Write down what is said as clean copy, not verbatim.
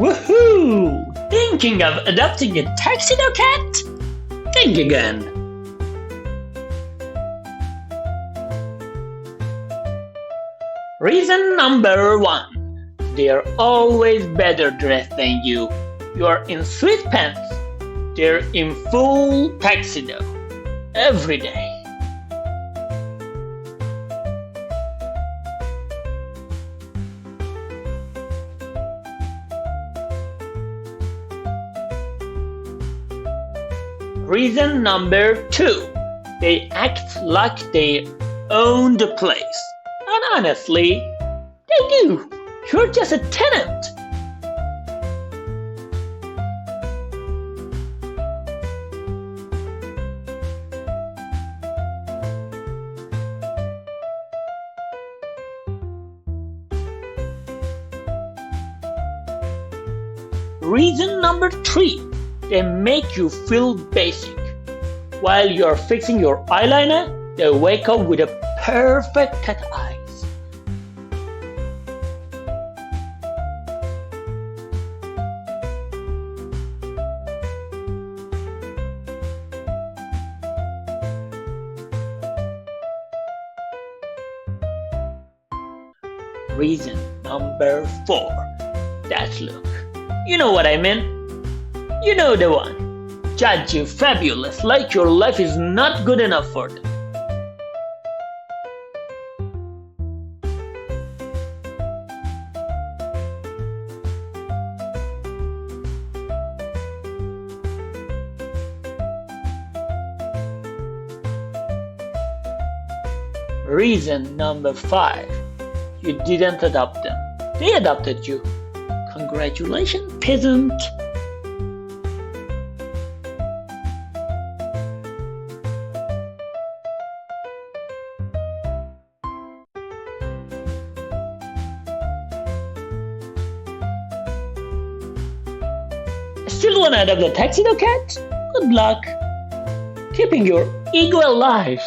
Woohoo! Thinking of adopting a tuxedo cat? Think again. Reason number 1. They are always better dressed than you. You are in sweatpants. They're in full tuxedo. Every day. Reason number 2. They act like they own the place. And honestly, they do. You're just a tenant. Reason number 3. They make you feel basic. While you're fixing your eyeliner, they wake up with a perfect cat eyes. Reason number 4. That look. You know what I mean? You know the one. Judge you fabulous like your life is not good enough for them. Reason number 5. You didn't adopt them. They adopted you. Congratulations, peasant. Still wanna adopt the tuxedo cat? Good luck. Keeping your ego alive.